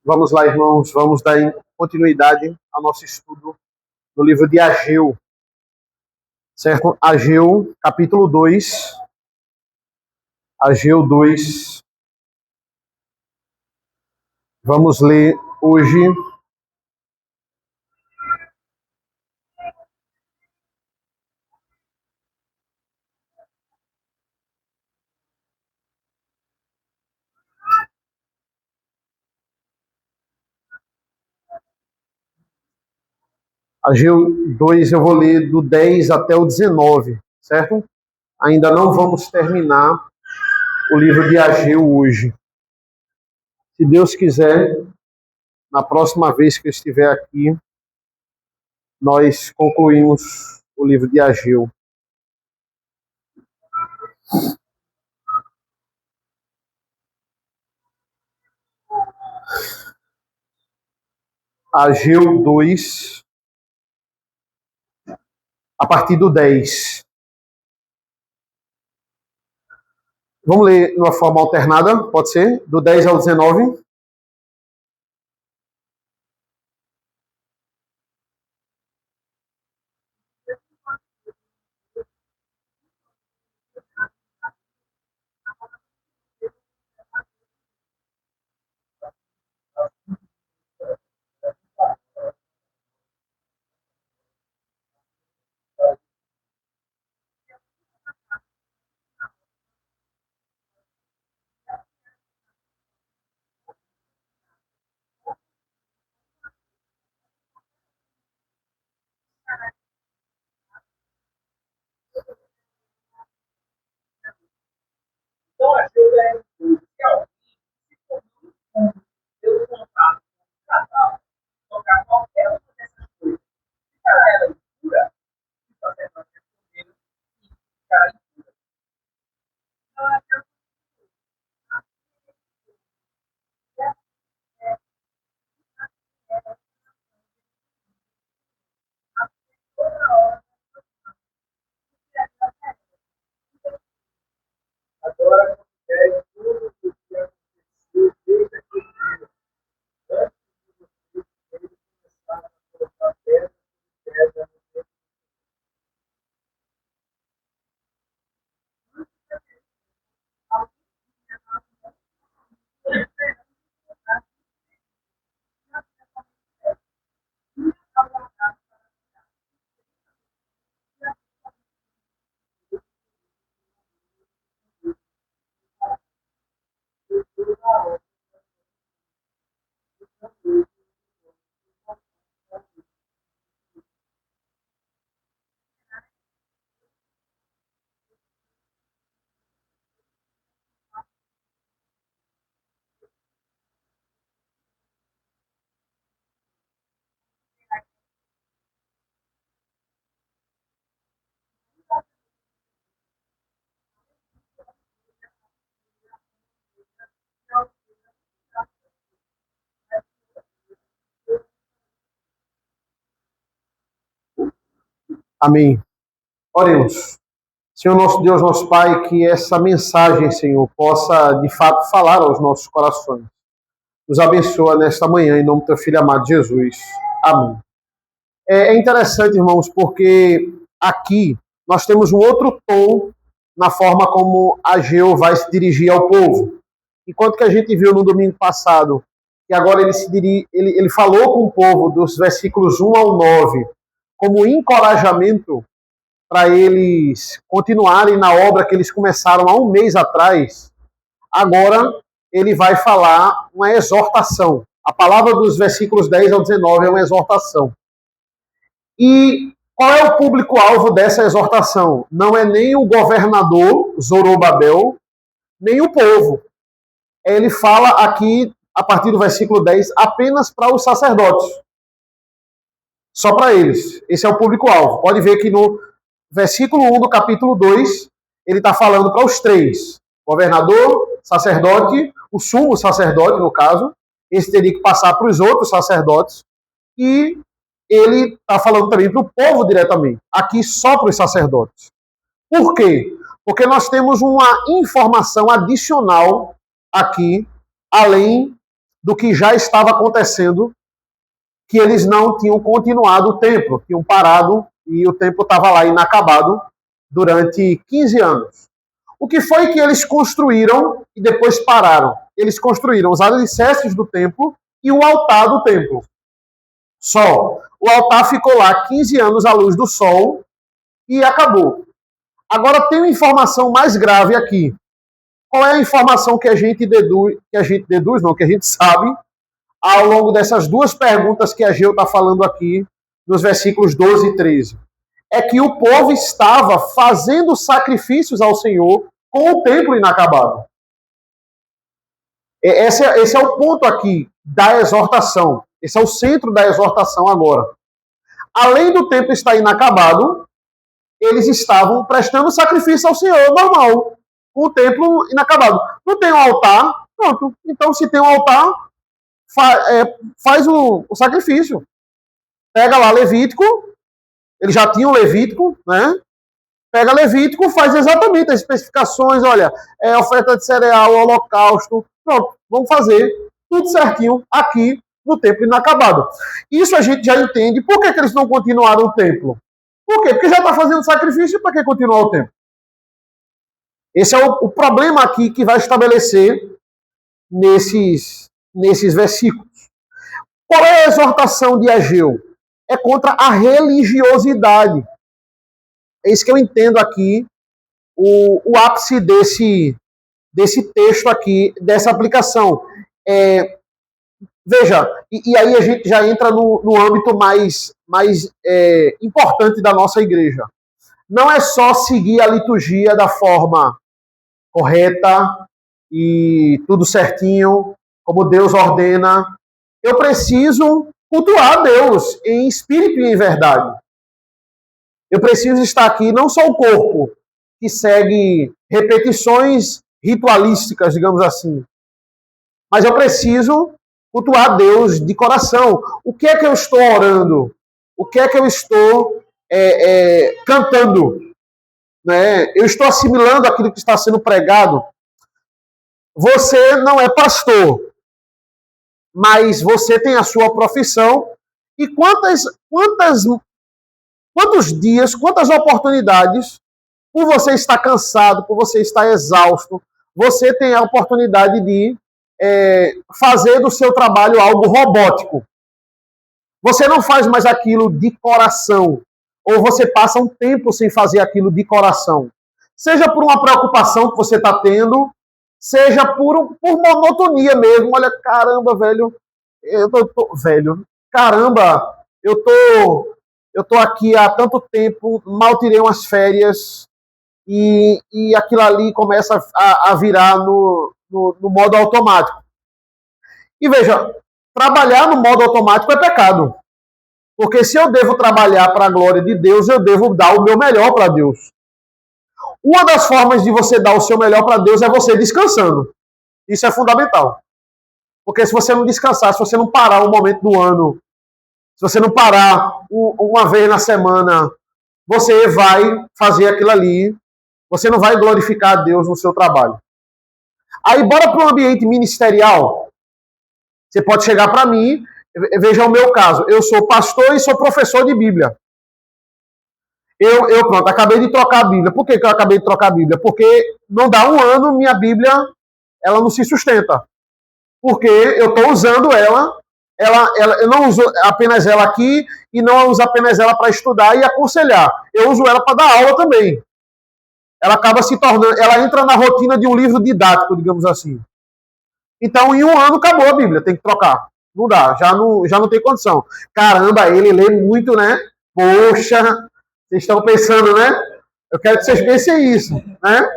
Vamos lá, irmãos, vamos dar continuidade ao nosso estudo no livro de Ageu, certo? Ageu, capítulo 2. Ageu 2. Vamos ler hoje Ageu 2, eu vou ler do 10 até o 19, certo? Ainda não vamos terminar o livro de Ageu hoje. Se Deus quiser, na próxima vez que eu estiver aqui, nós concluímos o livro de Ageu. Ageu 2, a partir do 10. Vamos ler de uma forma alternada, pode ser? Do 10 ao 19. Amém. Oremos. Senhor nosso Deus, nosso Pai, que essa mensagem, Senhor, possa de fato falar aos nossos corações. Nos abençoa nesta manhã, em nome do teu Filho amado Jesus. Amém. É interessante, irmãos, porque aqui nós temos um outro tom na forma como Ageu vai se dirigir ao povo. Enquanto que a gente viu no domingo passado, que agora ele falou com o povo dos versículos 1 ao 9, como encorajamento para eles continuarem na obra que eles começaram há um mês atrás. Agora ele vai falar uma exortação. A palavra dos versículos 10 ao 19 é uma exortação. E qual é o público-alvo dessa exortação? Não é nem o governador Zorobabel, nem o povo. Ele fala aqui, a partir do versículo 10, apenas para os sacerdotes. Só para eles. Esse é o público-alvo. Pode ver que no versículo 1 do capítulo 2, ele está falando para os três. Governador, sacerdote, o sumo sacerdote, no caso. Esse teria que passar para os outros sacerdotes. E ele está falando também para o povo diretamente. Aqui só para os sacerdotes. Por quê? Porque nós temos uma informação adicional aqui, além do que já estava acontecendo, que eles não tinham continuado o templo, tinham parado e o templo estava lá inacabado durante 15 anos. O que foi que eles construíram e depois pararam? Eles construíram os alicerces do templo e o altar do templo. Só. O altar ficou lá 15 anos à luz do sol e acabou. Agora tem uma informação mais grave aqui. Qual é a informação que a gente deduz, que a gente sabe, ao longo dessas duas perguntas que a Geu está falando aqui, nos versículos 12 e 13? É que o povo estava fazendo sacrifícios ao Senhor com o templo inacabado. Esse é o ponto aqui da exortação. Esse é o centro da exortação agora. Além do templo estar inacabado, eles estavam prestando sacrifício ao Senhor normal, com o templo inacabado. Não tem um altar, pronto. Então, se tem um altar, faz o sacrifício. Pega lá Levítico, eles já tinham Levítico, né? Pega Levítico, faz exatamente as especificações, olha, oferta de cereal, holocausto, pronto, vamos fazer tudo certinho aqui no templo inacabado. Isso a gente já entende. Por que eles não continuaram o templo? Por quê? Porque já está fazendo sacrifício, para que continuar o templo? Esse é o problema aqui que vai estabelecer nesses versículos. Qual é a exortação de Ageu? É contra a religiosidade. É isso que eu entendo aqui, o ápice desse texto aqui, dessa aplicação. Veja, e aí a gente já entra no âmbito mais importante da nossa igreja. Não é só seguir a liturgia da forma correta e tudo certinho, como Deus ordena. Eu preciso cultuar a Deus em espírito e em verdade. Eu preciso estar aqui, não só o corpo, que segue repetições ritualísticas, digamos assim, mas eu preciso cultuar a Deus de coração. O que é que eu estou orando? O que é que eu estou cantando? Né? Eu estou assimilando aquilo que está sendo pregado. Você não é pastor, mas você tem a sua profissão. E quantos dias, quantas oportunidades, por você estar cansado, por você estar exausto, você tem a oportunidade de fazer do seu trabalho algo robótico. Você não faz mais aquilo de coração, ou você passa um tempo sem fazer aquilo de coração. Seja por uma preocupação que você está tendo, seja por monotonia mesmo. Olha, caramba, velho, caramba, eu tô aqui há tanto tempo, mal tirei umas férias, e aquilo ali começa a virar no modo automático. E veja, trabalhar no modo automático é pecado. Porque se eu devo trabalhar para a glória de Deus, eu devo dar o meu melhor para Deus. Uma das formas de você dar o seu melhor para Deus é você descansando. Isso é fundamental. Porque se você não descansar, se você não parar um momento do ano, se você não parar uma vez na semana, você vai fazer aquilo ali, você não vai glorificar a Deus no seu trabalho. Aí, bora para o ambiente ministerial. Você pode chegar para mim, veja o meu caso, eu sou pastor e sou professor de Bíblia. Pronto, acabei de trocar a Bíblia. Por que eu acabei de trocar a Bíblia? Porque não dá um ano, minha Bíblia, ela não se sustenta. Porque eu estou usando ela, eu não uso apenas ela aqui e não uso apenas ela para estudar e aconselhar. Eu uso ela para dar aula também. Ela acaba se tornando, ela entra na rotina de um livro didático, digamos assim. Então, em um ano, acabou a Bíblia, tem que trocar. Não dá, já não tem condição. Caramba, ele lê muito, né? Poxa, vocês estão pensando, né? Eu quero que vocês pensem isso, né?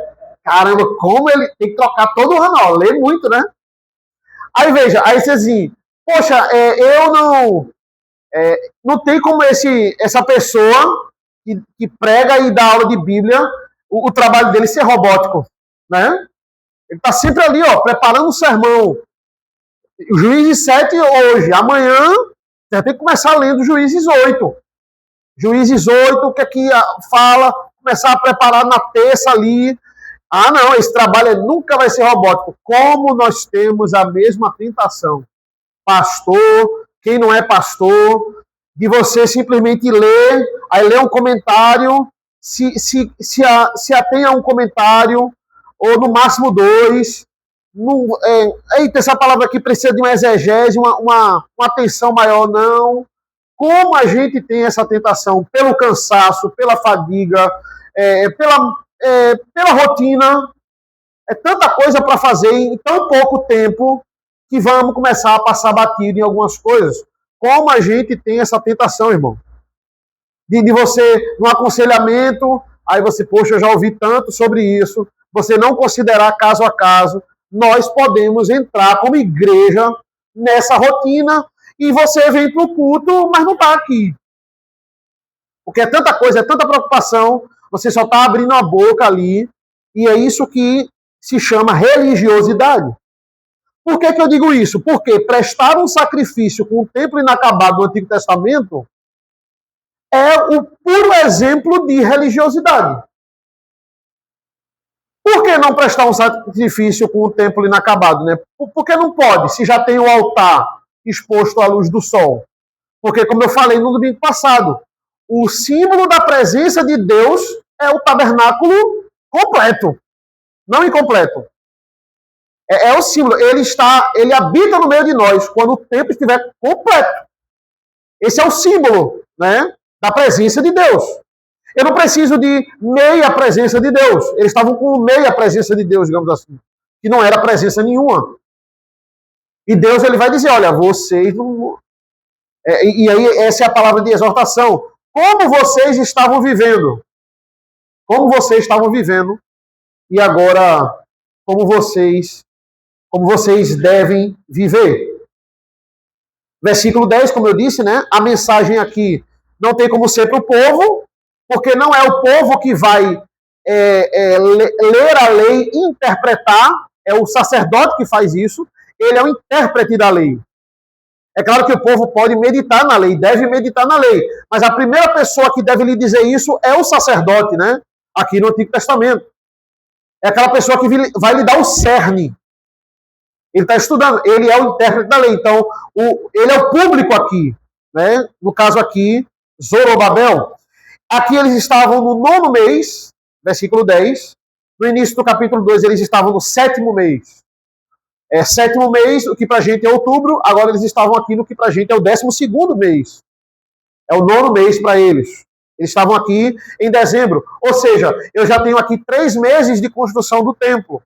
Caramba, como ele tem que trocar todo ano, ó, lê muito, né? Aí veja, aí você assim, poxa, eu não tem como essa pessoa que prega e dá aula de Bíblia, o trabalho dele ser robótico, né? Ele está sempre ali, ó, preparando um sermão. O Juízes 7 hoje, amanhã, você tem que começar lendo Juízes 8. Juízes 8, o que aqui fala, começar a preparar na terça ali. Ah, não, esse trabalho nunca vai ser robótico. Como nós temos a mesma tentação pastor, quem não é pastor, de você simplesmente ler, aí ler um comentário, se atém a um comentário, ou no máximo dois. Eita, essa palavra aqui precisa de uma exegese, uma atenção maior, não. Como a gente tem essa tentação pelo cansaço, pela fadiga, pela rotina, é tanta coisa para fazer em tão pouco tempo que vamos começar a passar batido em algumas coisas. Como a gente tem essa tentação, irmão? De você, no aconselhamento, aí você, poxa, eu já ouvi tanto sobre isso, você não considerar caso a caso. Nós podemos entrar como igreja nessa rotina e você vem para o culto, mas não está aqui. Porque é tanta coisa, é tanta preocupação, você só está abrindo a boca ali, e é isso que se chama religiosidade. Por que eu digo isso? Porque prestar um sacrifício com o templo inacabado do Antigo Testamento é o puro exemplo de religiosidade. Por que não prestar um sacrifício com o templo inacabado, né? Por que não pode, se já tem o altar exposto à luz do sol? Porque, como eu falei no domingo passado, o símbolo da presença de Deus é o tabernáculo completo, não incompleto. É o símbolo. Ele habita no meio de nós quando o templo estiver completo. Esse é o símbolo, né, da presença de Deus. Eu não preciso de meia presença de Deus. Eles estavam com meia presença de Deus, digamos assim, que não era presença nenhuma. E Deus ele vai dizer, olha, vocês não... E aí essa é a palavra de exortação. Como vocês estavam vivendo? Como vocês estavam vivendo? E agora, como vocês devem viver? Versículo 10, como eu disse, né? A mensagem aqui não tem como ser para o povo, porque não é o povo que vai ler a lei e interpretar, é o sacerdote que faz isso, ele é o intérprete da lei. É claro que o povo pode meditar na lei, deve meditar na lei, mas a primeira pessoa que deve lhe dizer isso é o sacerdote, né? Aqui no Antigo Testamento. É aquela pessoa que vai lhe dar o cerne. Ele está estudando, ele é o intérprete da lei, então ele é o público aqui, né? No caso aqui, Zorobabel. Aqui eles estavam no 9º mês, versículo 10. No início do capítulo 2, eles estavam no 7º mês. 7º mês, o que para a gente é outubro, agora eles estavam aqui no que para a gente é o 12º mês. É o 9º mês para eles. Eles estavam aqui em dezembro. Ou seja, eu já tenho aqui 3 meses de construção do templo.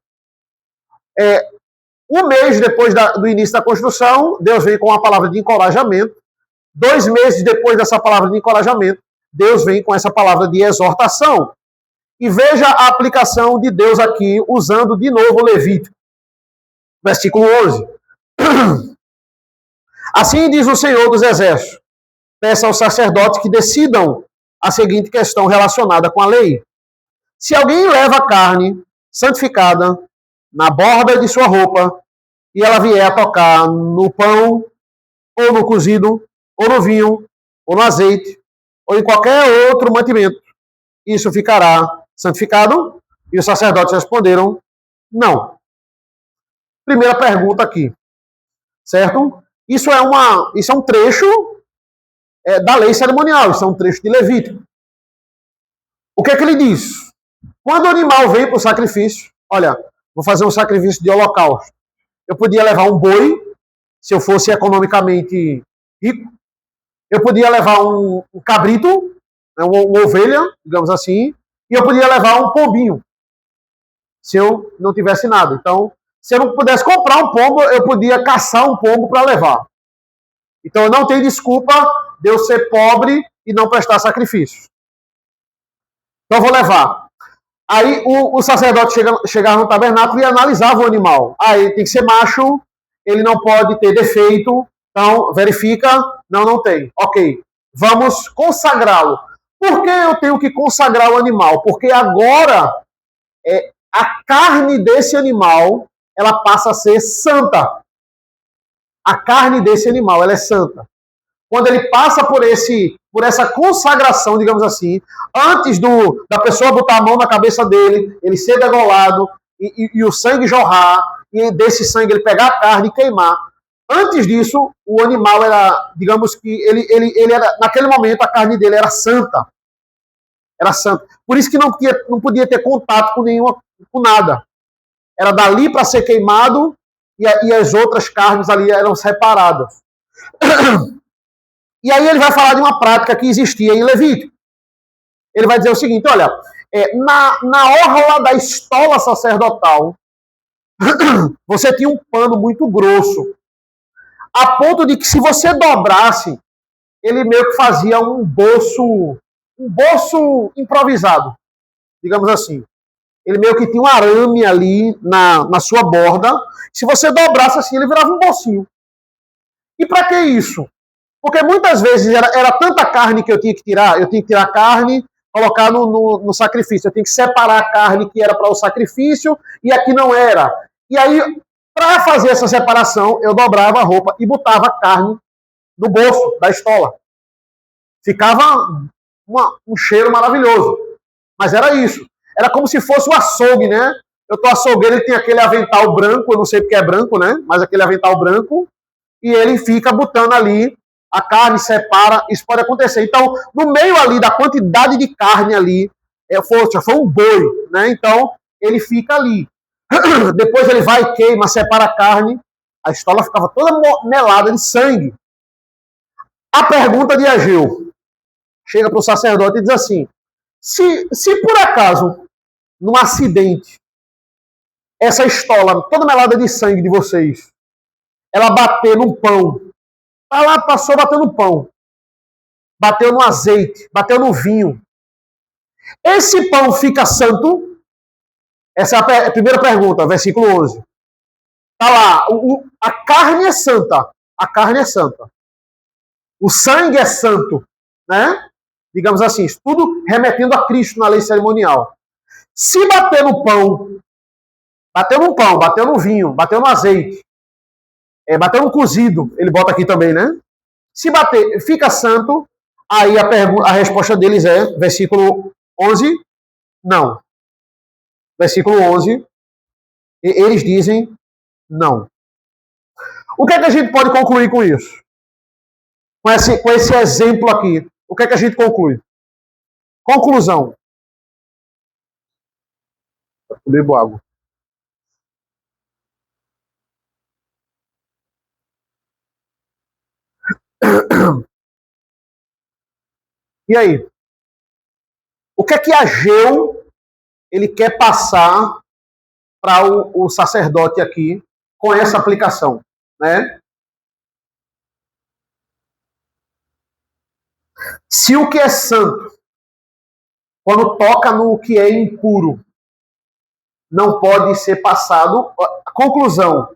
Um mês depois do início da construção, Deus vem com uma palavra de encorajamento. 2 meses depois dessa palavra de encorajamento, Deus vem com essa palavra de exortação. E veja a aplicação de Deus aqui, usando de novo o Levítico. Versículo 11. Assim diz o Senhor dos Exércitos: peça aos sacerdotes que decidam a seguinte questão relacionada com a lei. Se alguém leva carne santificada na borda de sua roupa e ela vier a tocar no pão, ou no cozido, ou no vinho, ou no azeite, ou em qualquer outro mantimento, isso ficará santificado? E os sacerdotes responderam, não. Primeira pergunta aqui, certo? Isso é um trecho da lei cerimonial, isso é um trecho de Levítico. O que é que ele diz? Quando o animal vem para o sacrifício, olha, vou fazer um sacrifício de holocausto. Eu podia levar um boi, se eu fosse economicamente rico. Eu podia levar um cabrito, né, uma ovelha, digamos assim, e eu podia levar um pombinho, se eu não tivesse nada. Então, se eu não pudesse comprar um pombo, eu podia caçar um pombo para levar. Então, não tem desculpa de eu ser pobre e não prestar sacrifício. Então, eu vou levar. Aí, o sacerdote chegava no tabernáculo e analisava o animal. Ele tem que ser macho, ele não pode ter defeito, então, verifica, não tem. Ok, vamos consagrá-lo. Por que eu tenho que consagrar o animal? Porque agora, a carne desse animal, ela passa a ser santa. A carne desse animal, ela é santa. Quando ele passa por essa consagração, digamos assim, antes da pessoa botar a mão na cabeça dele, ele ser degolado e o sangue jorrar, e desse sangue ele pegar a carne e queimar. Antes disso, o animal era, digamos que ele era, naquele momento, a carne dele era santa. Era santa. Por isso que não podia ter contato com nada. Era dali para ser queimado e as outras carnes ali eram separadas. E aí ele vai falar de uma prática que existia em Levítico. Ele vai dizer o seguinte, olha, na orla da estola sacerdotal, você tinha um pano muito grosso, a ponto de que se você dobrasse, ele meio que fazia um bolso improvisado, digamos assim. Ele meio que tinha um arame ali na sua borda. Se você dobrasse assim, ele virava um bolsinho. E para que isso? Porque muitas vezes era tanta carne que eu tinha que tirar a carne, colocar no sacrifício. Eu tinha que separar a carne que era para o sacrifício e a que não era. E aí, para fazer essa separação, eu dobrava a roupa e botava a carne no bolso da estola. Ficava um cheiro maravilhoso. Mas era isso. Era como se fosse um açougue, né? Eu tô açougueiro, ele tem aquele avental branco, eu não sei porque é branco, né? Mas aquele avental branco, e ele fica botando ali, a carne separa, isso pode acontecer. Então, no meio ali da quantidade de carne ali, foi um boi, né? Então, ele fica ali. Depois ele vai, queima, separa a carne, a estola ficava toda melada de sangue. A pergunta de Ageu chega para o sacerdote e diz assim, se por acaso, num acidente, essa estola toda melada de sangue de vocês, ela bater num pão, ela passou batendo no pão, bateu no azeite, bateu no vinho, esse pão fica santo? Essa é a primeira pergunta, versículo 11. Tá lá, a carne é santa, a carne é santa. O sangue é santo, né? Digamos assim, tudo remetendo a Cristo na lei cerimonial. Se bater no pão, bateu no vinho, bateu no azeite, bateu no cozido, ele bota aqui também, né? Se bater, fica santo, aí a resposta deles é, versículo 11, não. Versículo 11, eles dizem não. O que é que a gente pode concluir com isso? Com esse exemplo aqui, o que é que a gente conclui? Conclusão. Eu bebo água. E aí? O que é que Ageu ele quer passar para o sacerdote aqui com essa aplicação, né? Se o que é santo, quando toca no que é impuro, não pode ser passado, a conclusão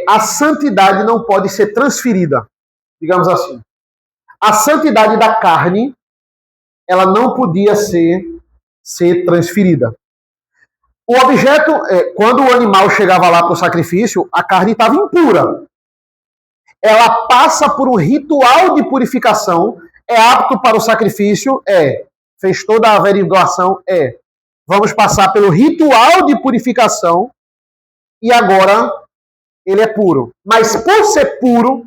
a santidade não pode ser transferida, digamos assim. A santidade da carne, ela não podia ser transferida. O objeto, quando o animal chegava lá para o sacrifício, a carne estava impura. Ela passa por um ritual de purificação, é apto para o sacrifício, fez toda a averiguação, vamos passar pelo ritual de purificação e agora ele é puro. Mas por ser puro,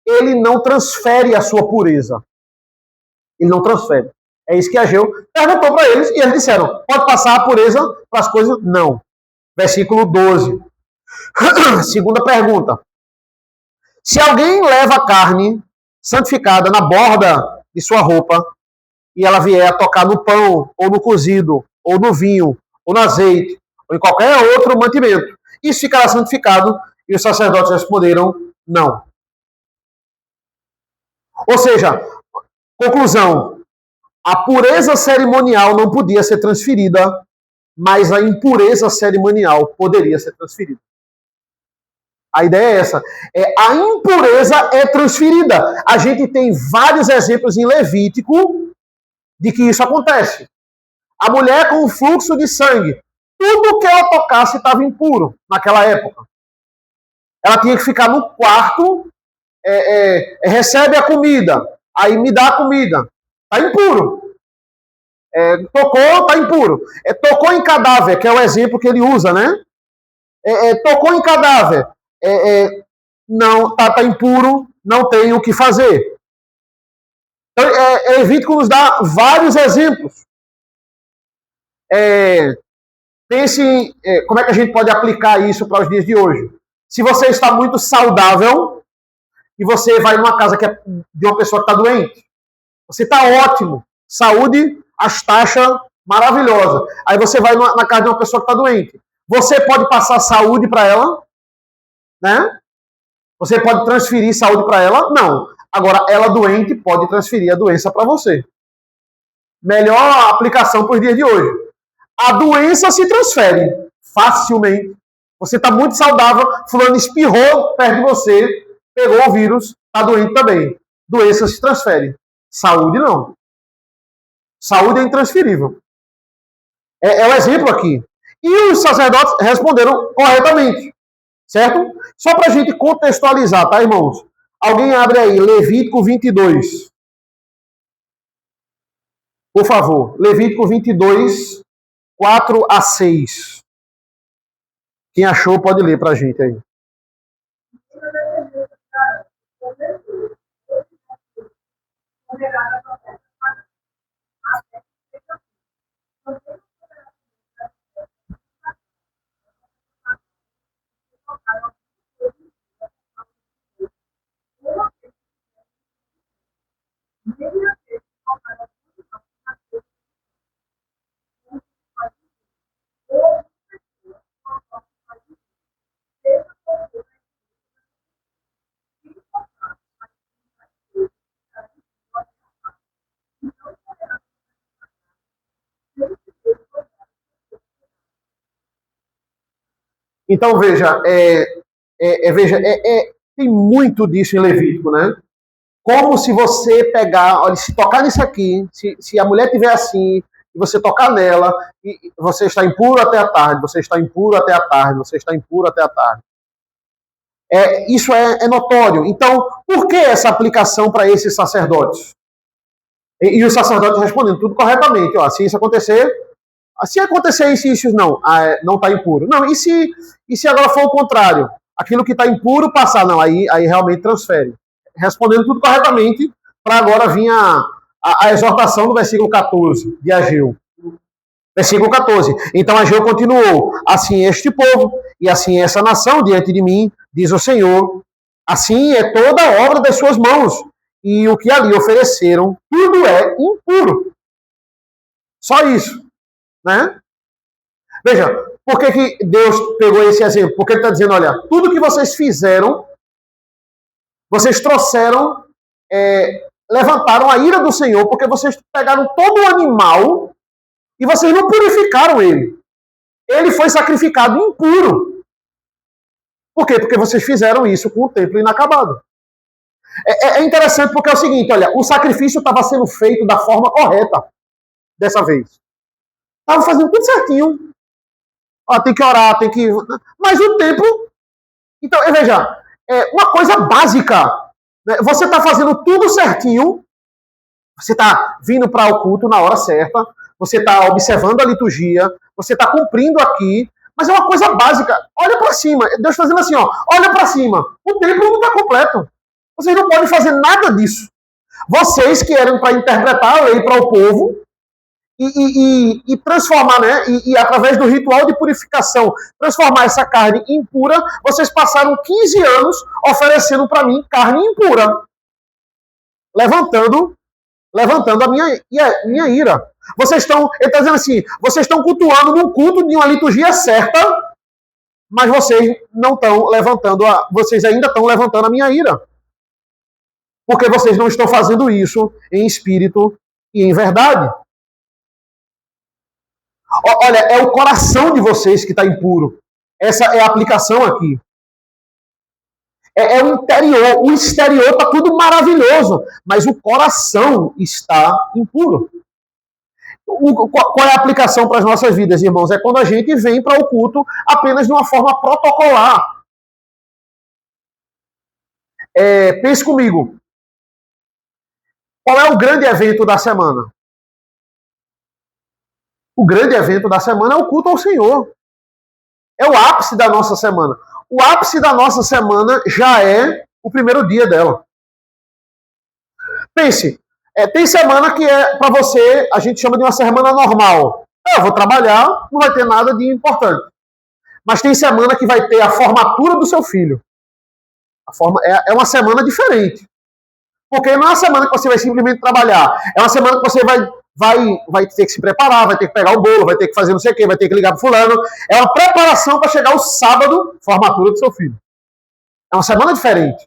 ele não transfere a sua pureza. Ele não transfere. É isso que Ageu perguntou para eles e eles disseram, pode passar a pureza para as coisas? Não. Versículo 12. Segunda pergunta. Se alguém leva a carne santificada na borda de sua roupa e ela vier a tocar no pão, ou no cozido, ou no vinho, ou no azeite, ou em qualquer outro mantimento, isso ficará santificado? E os sacerdotes responderam, não. Ou seja, conclusão, a pureza cerimonial não podia ser transferida, mas a impureza cerimonial poderia ser transferida. A ideia é essa. A impureza é transferida. A gente tem vários exemplos em Levítico de que isso acontece. A mulher com o fluxo de sangue, tudo que ela tocasse estava impuro naquela época. Ela tinha que ficar no quarto, recebe a comida, aí me dá a comida. Está impuro. Tocou, está impuro. Tocou em cadáver, que é o exemplo que ele usa, né? Tocou em cadáver. não tá impuro, não tem o que fazer. Então, Levítico nos dá vários exemplos. Pense como é que a gente pode aplicar isso para os dias de hoje. Se você está muito saudável e você vai numa casa que é de uma pessoa que está doente, você está ótimo, saúde, as taxas maravilhosa. Aí você vai na casa de uma pessoa que está doente. Você pode passar saúde para ela, né? Você pode transferir saúde para ela? Não. Agora, ela doente pode transferir a doença para você. Melhor aplicação para os dias de hoje. A doença se transfere facilmente. Você está muito saudável, fulano espirrou perto de você, pegou o vírus, está doente também. Doença se transfere. Saúde não. Saúde é intransferível. É o exemplo aqui. E os sacerdotes responderam corretamente. Certo? Só para a gente contextualizar, tá, irmãos? Alguém abre aí, Levítico 22. Por favor, Levítico 22, 4 a 6. Quem achou pode ler para a gente aí. Então, veja, tem muito disso em Levítico, né? Como se você pegar, olha, se tocar nisso aqui, se a mulher tiver assim, e você tocar nela, e você está impuro até a tarde, você está impuro até a tarde, você está impuro até a tarde. Isso é notório. Então, por que essa aplicação para esses sacerdotes? E os sacerdotes respondendo tudo corretamente. Ó, se isso acontecer, isso, não está impuro. Não, e se agora for o contrário? Aquilo que está impuro passar, não, aí realmente transfere. Respondendo tudo corretamente, para agora vir a exortação do versículo 14 de Ageu. Versículo 14. Então Ageu continuou: assim este povo e assim essa nação diante de mim, diz o Senhor, assim é toda a obra das suas mãos, e o que ali ofereceram, tudo é impuro. Só isso. Né? Veja, por que Deus pegou esse exemplo? Porque ele está dizendo, olha, tudo que vocês fizeram, vocês trouxeram, levantaram a ira do Senhor, porque vocês pegaram todo o animal e vocês não purificaram ele. Ele foi sacrificado impuro. Por quê? Porque vocês fizeram isso com o templo inacabado. É interessante porque é o seguinte, olha, o sacrifício estava sendo feito da forma correta dessa vez. Estava fazendo tudo certinho. Tem que orar, tem que... Mas o templo... Então, veja, uma coisa básica. Né? Você está fazendo tudo certinho, você está vindo para o culto na hora certa, você está observando a liturgia, você está cumprindo aqui, mas é uma coisa básica. Olha para cima. Deus está dizendo assim, ó, olha para cima. O templo não está completo. Vocês não podem fazer nada disso. Vocês que eram para interpretar a lei para o povo e transformar, né? E através do ritual de purificação, transformar essa carne impura, vocês passaram 15 anos oferecendo para mim carne impura. Levantando a minha ira. Vocês estão, ele está dizendo assim, vocês estão cultuando num culto de uma liturgia certa, mas vocês não estão levantando, vocês ainda estão levantando a minha ira. Porque vocês não estão fazendo isso em espírito e em verdade. Olha, é o coração de vocês que está impuro. Essa é a aplicação aqui. É o interior. O exterior está tudo maravilhoso, mas o coração está impuro. Qual é a aplicação para as nossas vidas, irmãos? É quando a gente vem para o culto apenas de uma forma protocolar. Pense comigo. Qual é o grande evento da semana? O grande evento da semana é o culto ao Senhor. É o ápice da nossa semana. o ápice da nossa semana já é o primeiro dia dela. Pense, tem semana que é para você, a gente chama de uma semana normal. Eu vou trabalhar, não vai ter nada de importante. Mas tem semana que vai ter a formatura do seu filho. É uma semana diferente. Porque não é uma semana que você vai simplesmente trabalhar. É uma semana que você vai ter que se preparar, vai ter que pegar o bolo, vai ter que fazer não sei o quê, vai ter que ligar para fulano. É uma preparação para chegar o sábado, formatura do seu filho. É uma semana diferente.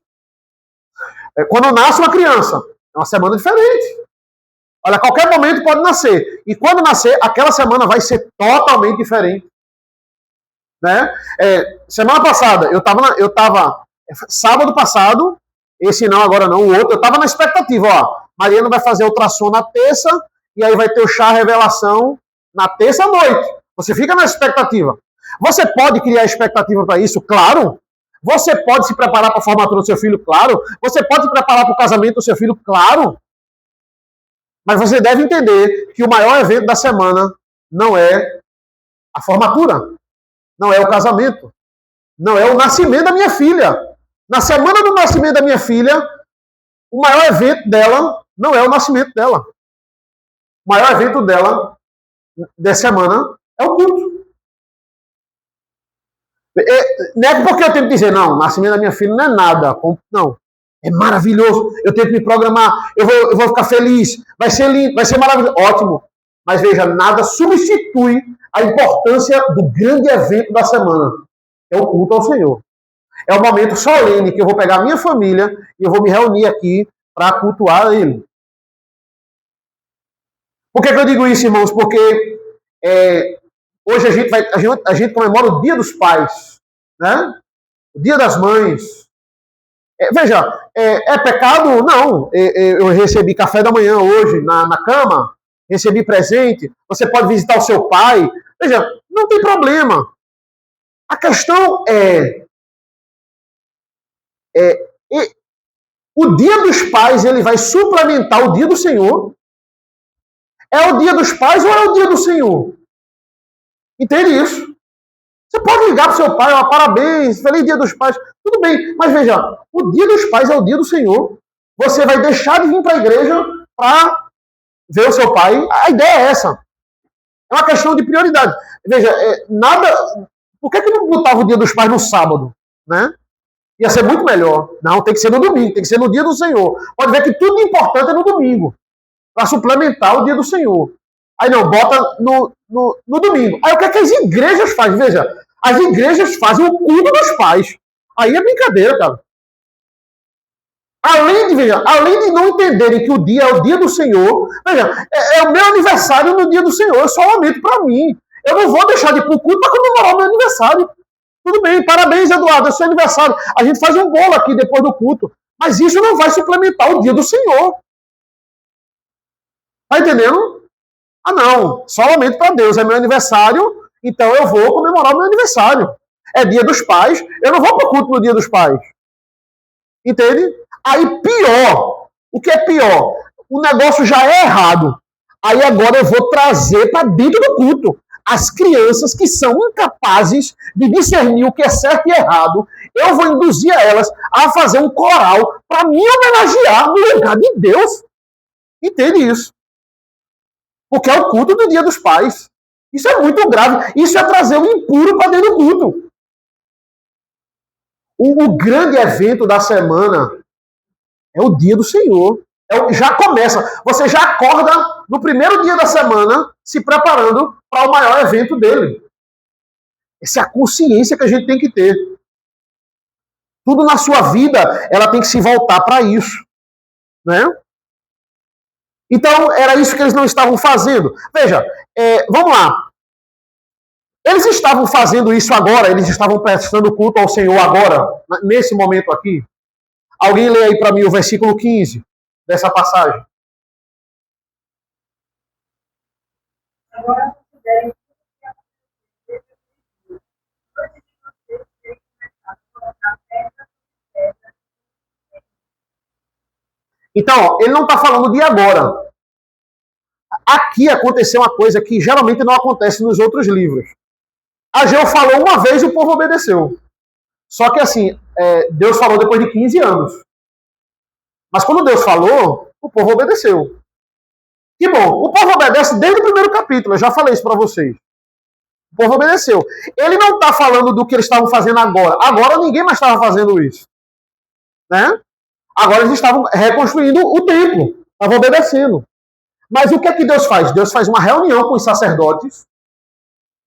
Quando nasce uma criança, é uma semana diferente. Olha, a qualquer momento pode nascer. E quando nascer, aquela semana vai ser totalmente diferente. Né? Semana passada, eu estava sábado passado, esse não, agora não, o outro, eu estava na expectativa, ó. Mariana vai fazer ultrassom na terça, e aí vai ter o chá revelação na terça à noite. Você fica na expectativa. Você pode criar expectativa para isso? Claro. Você pode se preparar para a formatura do seu filho? Claro. Você pode se preparar para o casamento do seu filho? Claro. Mas você deve entender que o maior evento da semana não é a formatura, não é o casamento, não é o nascimento da minha filha. Na semana do nascimento da minha filha, o maior evento dela não é o nascimento dela. O maior evento dela, dessa semana, é o culto. Não é porque eu tenho que dizer, não, o nascimento da minha filha não é nada. Não. É maravilhoso. Eu tenho que me programar. Eu vou ficar feliz. Vai ser lindo, vai ser maravilhoso. Ótimo. Mas veja, nada substitui a importância do grande evento da semana. É o culto ao Senhor. É o momento solene que eu vou pegar a minha família e eu vou me reunir aqui para cultuar Ele. Por que eu digo isso, irmãos? Porque hoje a gente comemora o Dia dos Pais, né? O Dia das Mães. Veja, é pecado? Não. Eu recebi café da manhã hoje na cama, recebi presente. Você pode visitar o seu pai. Veja, não tem problema. A questão o Dia dos Pais ele vai suplementar o Dia do Senhor. É o Dia dos Pais ou é o Dia do Senhor? Entende isso? Você pode ligar para o seu pai, parabéns, feliz Dia dos Pais. Tudo bem, mas veja, o Dia dos Pais é o Dia do Senhor. Você vai deixar de vir para a igreja para ver o seu pai. A ideia é essa. É uma questão de prioridade. Veja, nada... Por que não botava o Dia dos Pais no sábado? Né? Ia ser muito melhor. Não, tem que ser no domingo, tem que ser no Dia do Senhor. Pode ver que tudo importante é no domingo. Para suplementar o Dia do Senhor. Aí não, bota no domingo. Aí o que as igrejas fazem? Veja, as igrejas fazem o culto dos pais. Aí é brincadeira, cara. Além de não entenderem que o dia é o dia do Senhor, veja, é o meu aniversário no dia do Senhor, é só um momento para mim. Eu não vou deixar de ir para o culto para comemorar o meu aniversário. Tudo bem, parabéns, Eduardo, é seu aniversário. A gente faz um bolo aqui depois do culto. Mas isso não vai suplementar o dia do Senhor. Tá entendendo? Ah, não, só um momento para Deus, é meu aniversário, então eu vou comemorar o meu aniversário. É dia dos pais, eu não vou para o culto no dia dos pais. Entende? Aí pior, o que é pior? O negócio já é errado. Aí agora eu vou trazer para dentro do culto as crianças que são incapazes de discernir o que é certo e errado. Eu vou induzir elas a fazer um coral para me homenagear no lugar de Deus. Entende isso? Porque é o culto do Dia dos Pais. Isso é muito grave. Isso é trazer o impuro para dentro do culto. O grande evento da semana é o Dia do Senhor. Já começa. Você já acorda no primeiro dia da semana se preparando para o maior evento dele. Essa é a consciência que a gente tem que ter. Tudo na sua vida, ela tem que se voltar para isso. Né? Então, era isso que eles não estavam fazendo. Veja, vamos lá. Eles estavam fazendo isso agora, eles estavam prestando culto ao Senhor agora, nesse momento aqui. Alguém lê aí para mim o versículo 15 dessa passagem. Agora, então, ele não está falando de agora. Aqui aconteceu uma coisa que geralmente não acontece nos outros livros. Ageu falou uma vez e o povo obedeceu. Só que assim, Deus falou depois de 15 anos. Mas quando Deus falou, o povo obedeceu. Que bom, o povo obedece desde o primeiro capítulo, eu já falei isso para vocês. O povo obedeceu. Ele não está falando do que eles estavam fazendo agora. Agora ninguém mais estava fazendo isso. Né? Agora eles estavam reconstruindo o templo. Estavam obedecendo. Mas o que é que Deus faz? Deus faz uma reunião com os sacerdotes.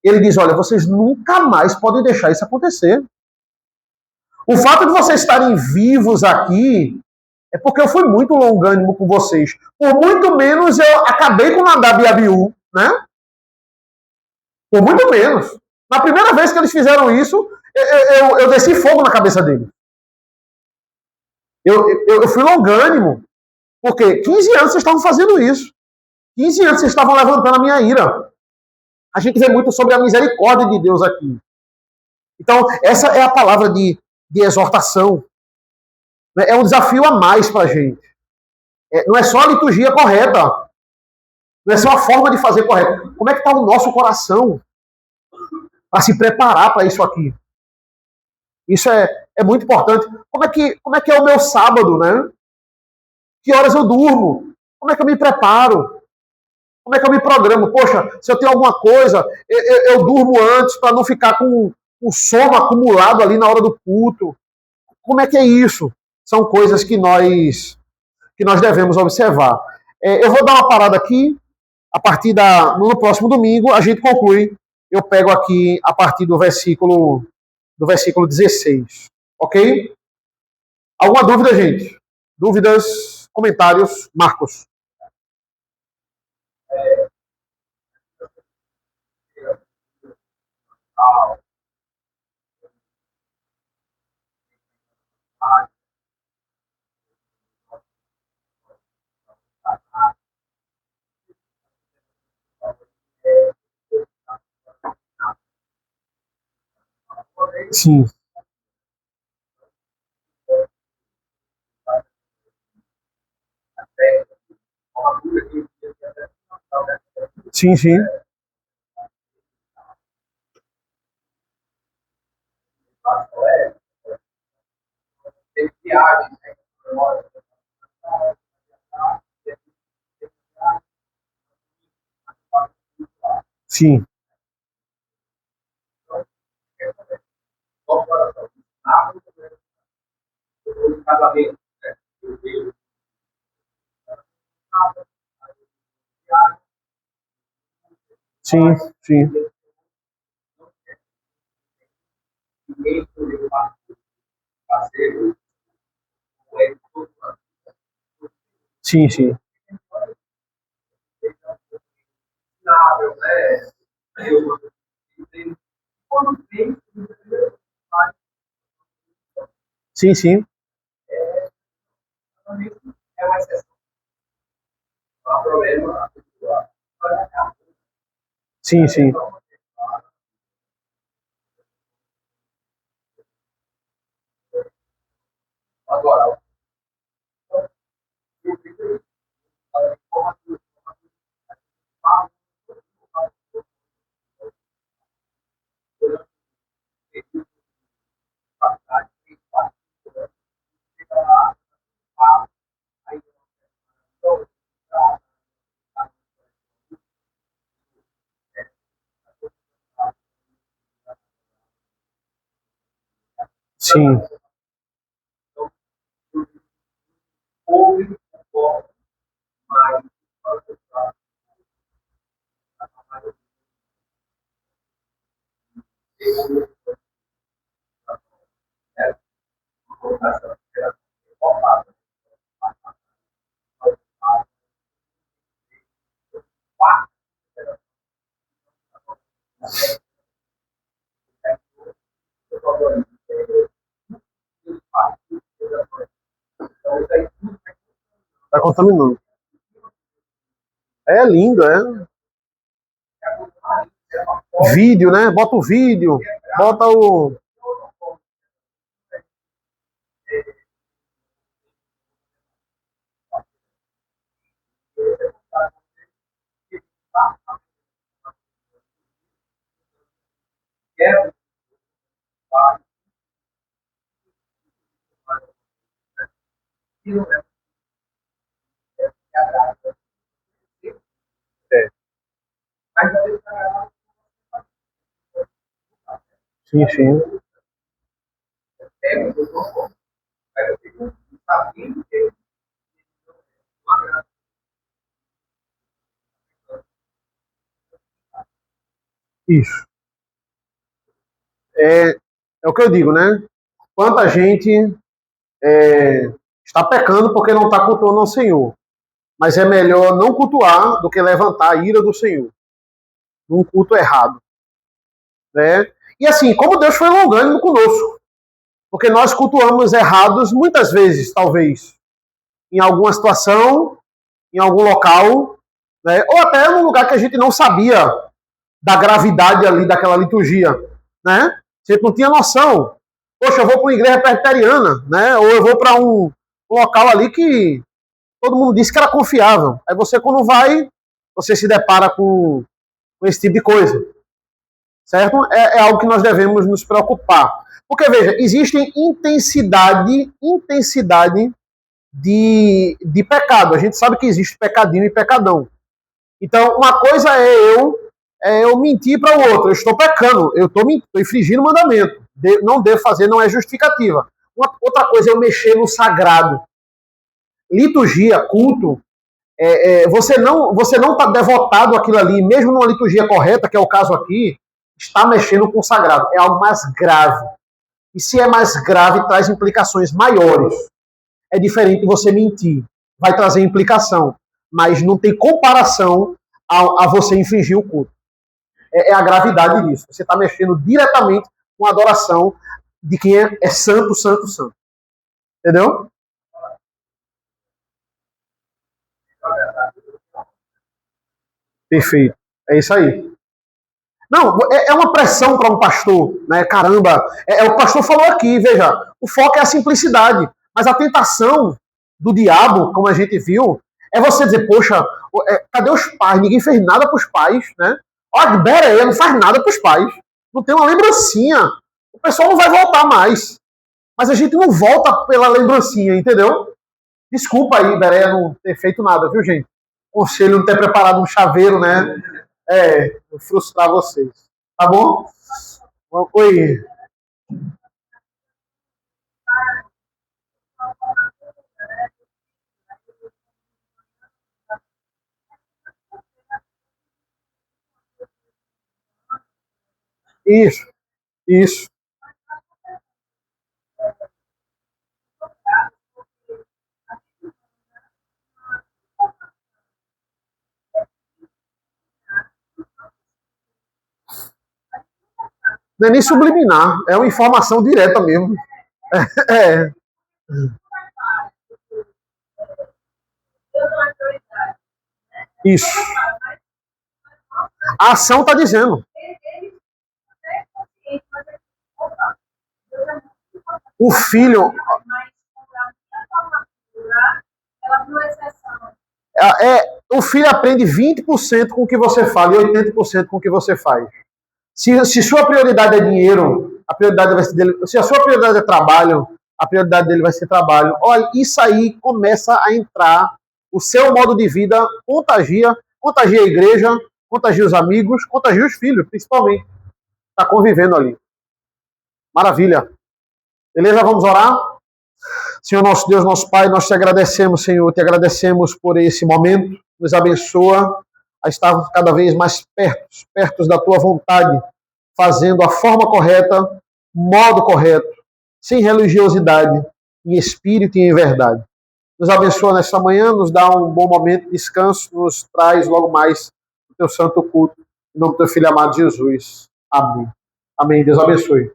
Ele diz, olha, vocês nunca mais podem deixar isso acontecer. O fato de vocês estarem vivos aqui é porque eu fui muito longânimo com vocês. Por muito menos eu acabei com Nadab e Abiú, né? Por muito menos. Na primeira vez que eles fizeram isso, eu desci fogo na cabeça deles. Eu fui longânimo. Porque 15 anos vocês estavam fazendo isso. 15 anos vocês estavam levantando a minha ira. A gente vê muito sobre a misericórdia de Deus aqui. Então, essa é a palavra de exortação. É um desafio a mais para a gente. Não é só a liturgia correta. Não é só a forma de fazer correta. Como é que está o nosso coração para se preparar para isso aqui? Isso é muito importante. Como é que é o meu sábado, né? Que horas eu durmo? Como é que eu me preparo? Como é que eu me programo? Poxa, se eu tenho alguma coisa, eu durmo antes para não ficar com o sono acumulado ali na hora do culto. Como é que é isso? São coisas que nós devemos observar. Eu vou dar uma parada aqui. No próximo domingo, a gente conclui. Eu pego aqui a partir do versículo 16. Ok? Alguma dúvida, gente? Dúvidas, comentários? Marcos. Sim, sim, sim. Sim, sim, sim. Sim, sim. Sim, sim. Sim, sim. Sim, tá contaminando. É lindo, é. Vídeo, né? Bota o vídeo, bota o. É. Sim, sim. Isso. É o que eu digo, né? Quanta gente está pecando porque não está cultuando ao Senhor. Mas é melhor não cultuar do que levantar a ira do Senhor num culto errado, né? E assim, como Deus foi longânimo conosco, porque nós cultuamos errados muitas vezes, talvez, em alguma situação, em algum local, né? Ou até num lugar que a gente não sabia da gravidade ali daquela liturgia, né? A gente não tinha noção. Poxa, eu vou para uma igreja presbiteriana, né? Ou eu vou para um local ali que todo mundo disse que era confiável. Aí você, quando vai, você se depara com esse tipo de coisa, certo? É algo que nós devemos nos preocupar. Porque, veja, existe intensidade de pecado. A gente sabe que existe pecadinho e pecadão. Então, uma coisa é eu mentir para o outro. Eu estou pecando, eu estou infringindo o mandamento. Não devo fazer, não é justificativa. Outra coisa é eu mexer no sagrado. Liturgia, culto, você não está devotado àquilo ali, mesmo numa liturgia correta, que é o caso aqui, está mexendo com o sagrado. É algo mais grave. E se é mais grave, traz implicações maiores. É diferente de você mentir. Vai trazer implicação. Mas não tem comparação a você infringir o culto. É a gravidade disso. Você está mexendo diretamente com a adoração de quem é santo, santo, santo. Entendeu? Perfeito. É isso aí. Não, é uma pressão para um pastor, né? Caramba, o pastor falou aqui, veja, o foco é a simplicidade, mas a tentação do diabo, como a gente viu, é você dizer, poxa, cadê os pais? Ninguém fez nada para os pais, né? Olha, Bereia não faz nada para os pais, não tem uma lembrancinha, o pessoal não vai voltar mais, mas a gente não volta pela lembrancinha, entendeu? Desculpa aí, Bereia, não ter feito nada, viu, gente? Conselho não ter preparado um chaveiro, né? Frustrar vocês. Tá bom? Oi. Isso, isso. Não é nem subliminar, é uma informação direta mesmo. É, isso. A ação está dizendo. O filho. O filho aprende 20% com o que você fala e 80% com o que você faz. Se sua prioridade é dinheiro, a prioridade vai ser dele. Se a sua prioridade é trabalho, a prioridade dele vai ser trabalho. Olha, isso aí começa a entrar. O seu modo de vida contagia a igreja, contagia os amigos, contagia os filhos, principalmente. Está convivendo ali. Maravilha. Beleza? Vamos orar? Senhor nosso Deus, nosso Pai, nós te agradecemos, Senhor, te agradecemos por esse momento, nos abençoa a estarmos cada vez mais perto da tua vontade, fazendo a forma correta, modo correto, sem religiosidade, em espírito e em verdade. Nos abençoa nesta manhã, nos dá um bom momento de descanso, nos traz logo mais o teu santo culto, em nome do teu filho amado Jesus. Amém. Amém. Deus abençoe.